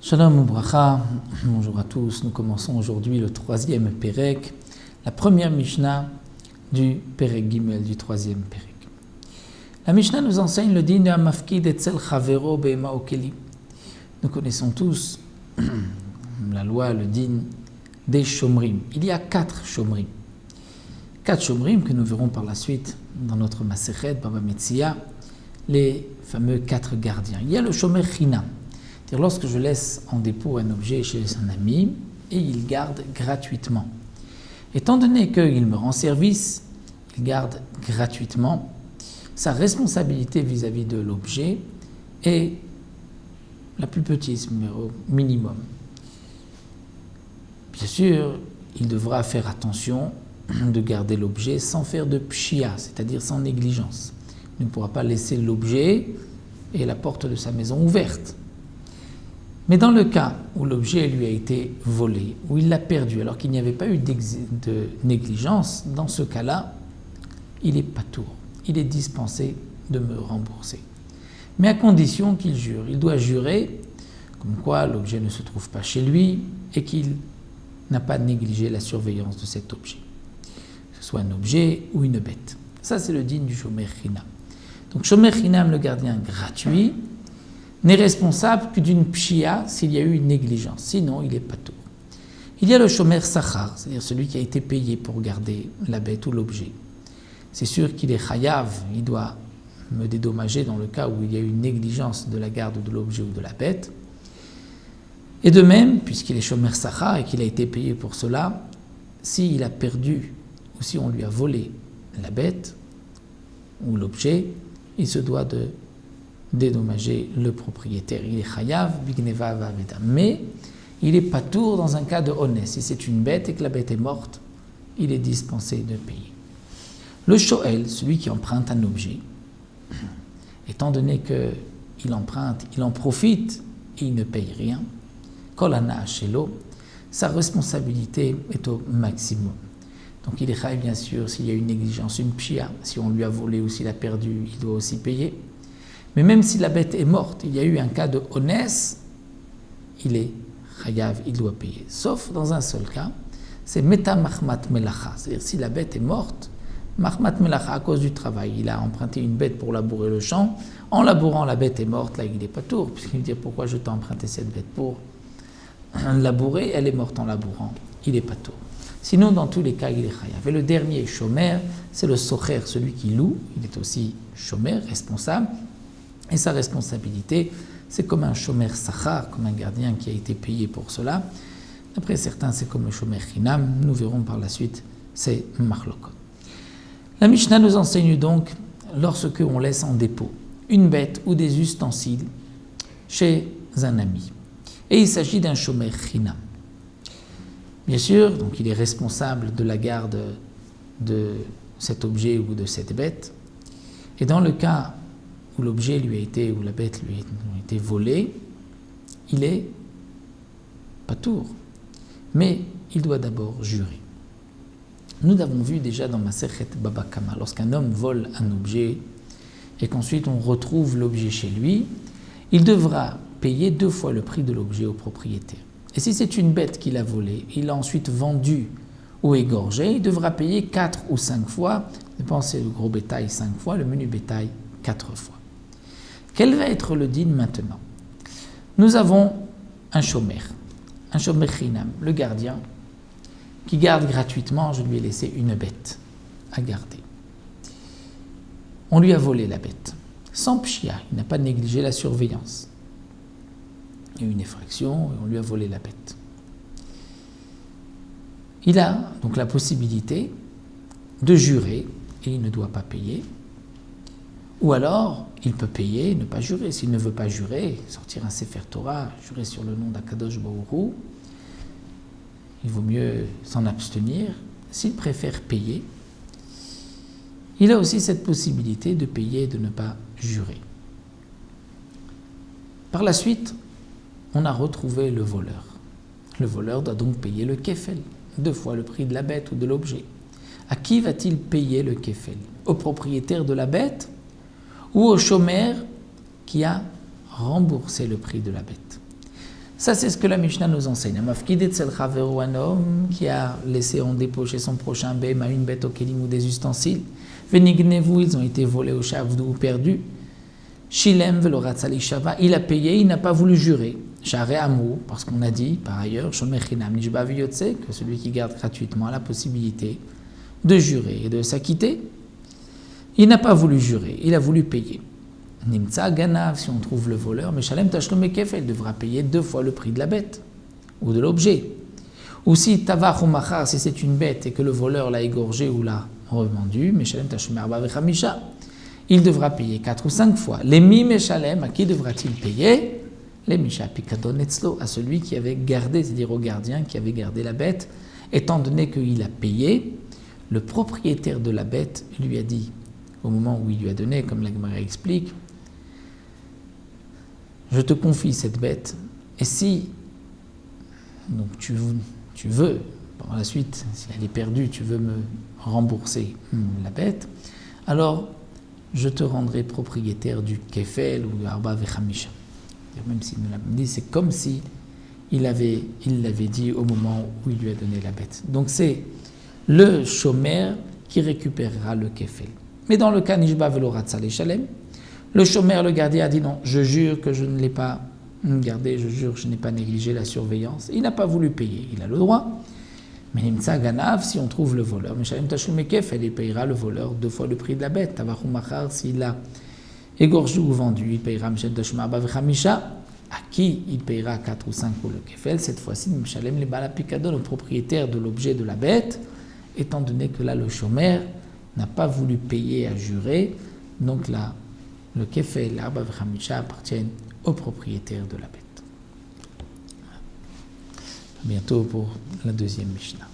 Shalom Ubracha, bonjour à tous. Nous commençons aujourd'hui le troisième Perek, la première Mishnah du Perek Gimel, du troisième Perek. La Mishnah nous enseigne le din de Hamafkid etzel chavero be'ema okeli. Nous connaissons tous la loi, le din des Shomrim. Il y a 4 Shomrim. 4 Shomrim que nous verrons par la suite dans notre Masechet, Baba Metzia, les fameux 4 gardiens. Il y a le Shomer Chinam. C'est-à-dire lorsque je laisse en dépôt un objet chez un ami et il garde gratuitement. Étant donné qu'il me rend service, il garde gratuitement, sa responsabilité vis-à-vis de l'objet est la plus petite, au minimum. Bien sûr, il devra faire attention de garder l'objet sans faire de pshia, c'est-à-dire sans négligence. Il ne pourra pas laisser l'objet et la porte de sa maison ouverte. Mais dans le cas où l'objet lui a été volé, où il l'a perdu alors qu'il n'y avait pas eu de négligence, dans ce cas-là, il est patour, il est dispensé de me rembourser. Mais à condition qu'il jure. Il doit jurer comme quoi l'objet ne se trouve pas chez lui et qu'il n'a pas négligé la surveillance de cet objet, que ce soit un objet ou une bête. Ça, c'est le din du Shomer Chinam. Donc, Shomer Chinam, le gardien gratuit, n'est responsable que d'une pshia s'il y a eu une négligence, sinon il est patour. Il y a le shomer sachar, c'est-à-dire celui qui a été payé pour garder la bête ou l'objet. C'est sûr qu'il est chayav, il doit me dédommager dans le cas où il y a eu une négligence de la garde de l'objet ou de la bête. Et de même, puisqu'il est shomer sachar et qu'il a été payé pour cela, s'il a perdu ou si on lui a volé la bête ou l'objet, il se doit de dédommager le propriétaire. Il est chayav, bigneva vaveda. Mais il est patour dans un cas de honnête. Si c'est une bête et que la bête est morte, il est dispensé de payer. Le shoel, celui qui emprunte un objet, étant donné qu'il emprunte, il en profite et il ne paye rien, kolana shelo, sa responsabilité est au maximum. Donc il est chayav, bien sûr, s'il y a une négligence, une pshia, si on lui a volé ou s'il a perdu, il doit aussi payer. Mais même si la bête est morte, il y a eu un cas de honès, il est chayav, il doit payer. Sauf dans un seul cas, c'est meta mahmat melacha. C'est-à-dire si la bête est morte, mahmat melacha à cause du travail. Il a emprunté une bête pour labourer le champ. En labourant, la bête est morte, là il n'est pas tour, puisqu'il dit pourquoi je t'ai emprunté cette bête pour labourer, elle est morte en labourant, il n'est pas tour. Sinon, dans tous les cas, il est chayav. Et le dernier shomer, c'est le socher, celui qui loue, il est aussi shomer, responsable. Et sa responsabilité, c'est comme un shomer sachar, comme un gardien qui a été payé pour cela. D'après certains, c'est comme le shomer chinam. Nous verrons par la suite, c'est machlokot. La Mishnah nous enseigne donc, lorsque on laisse en dépôt une bête ou des ustensiles chez un ami. Et il s'agit d'un shomer chinam. Bien sûr, donc il est responsable de la garde de cet objet ou de cette bête. Et dans le cas où l'objet lui a été, ou la bête lui a été volée, il est patour. Mais il doit d'abord jurer. Nous l'avons vu déjà dans Masechet Baba Kama, lorsqu'un homme vole un objet et qu'ensuite on retrouve l'objet chez lui, il devra payer 2 fois le prix de l'objet au propriétaire. Et si c'est une bête qu'il a volée, il l'a ensuite vendue ou égorgée, il devra payer 4 ou 5 fois, dépensez le gros bétail 5 fois, le menu bétail 4 fois. Quel va être le din maintenant? Nous avons un shomer chinam, le gardien, qui garde gratuitement, je lui ai laissé une bête à garder. On lui a volé la bête, sans pshia, il n'a pas négligé la surveillance. Il y a eu une effraction et on lui a volé la bête. Il a donc la possibilité de jurer et il ne doit pas payer. Ou alors, il peut payer, ne pas jurer. S'il ne veut pas jurer, sortir un Sefer Torah, jurer sur le nom d'Akadosh Baruch Hu, il vaut mieux s'en abstenir. S'il préfère payer, il a aussi cette possibilité de payer et de ne pas jurer. Par la suite, on a retrouvé le voleur. Le voleur doit donc payer le kefel, 2 fois le prix de la bête ou de l'objet. À qui va-t-il payer le kefel? Au propriétaire de la bête ou au shomer qui a remboursé le prix de la bête. Ça, c'est ce que la Mishnah nous enseigne. Un homme qui a laissé en dépôt chez son prochain béma une bête au kélim ou des ustensiles. Venignevu, ils ont été volés au chavdou ou perdus. Shilem veloratzali shava, il a payé, il n'a pas voulu jurer. Share amou, parce qu'on a dit, par ailleurs, shomer chinam nishba viyotse, que celui qui garde gratuitement a la possibilité de jurer et de s'acquitter. Il n'a pas voulu jurer, il a voulu payer. Nimtsa ganav, si on trouve le voleur, mais shalem tashlum kefel, il devra payer 2 fois le prix de la bête ou de l'objet. Ou si tavach ou machar, si c'est une bête et que le voleur l'a égorgé ou l'a revendu, mais shalem tashlum arba vechamisha, il devra payer 4 ou 5 fois. Les mi meshalem, à qui devra-t-il payer? Les misha pikadon etzlo, à celui qui avait gardé, c'est-à-dire au gardien qui avait gardé la bête, étant donné qu'il a payé, le propriétaire de la bête lui a dit, au moment où il lui a donné, comme la Gemara explique, je te confie cette bête, et si donc tu veux, par la suite, si elle est perdue, tu veux me rembourser la bête, alors je te rendrai propriétaire du kefel ou du arba vechamisha. Même s'il me l'a dit, c'est comme si il l'avait dit au moment où il lui a donné la bête. Donc c'est le shomer qui récupérera le kefel. Mais dans le cas nishba veloratzal shalem, le shomer, le gardien, a dit non, je jure que je ne l'ai pas gardé, je jure que je n'ai pas négligé la surveillance. Il n'a pas voulu payer, il a le droit. Mais nimtsa ganav, si on trouve le voleur, mais shalem tashlum kefel, il payera le voleur 2 fois le prix de la bête. Tavach ou machar, s'il l'a égorgé ou vendu, il payera Mshem Tashum Arba Vechamisha, à qui il payera 4 ou 5 pour le kefel. Cette fois-ci, Mshalem le Bala Pikadon, le propriétaire de l'objet de la bête, étant donné que là, le shomer n'a pas voulu payer à jurer, donc là, le kefel, l'Arba Vechamisha appartiennent au propriétaire de la bête. À bientôt pour la deuxième Mishnah.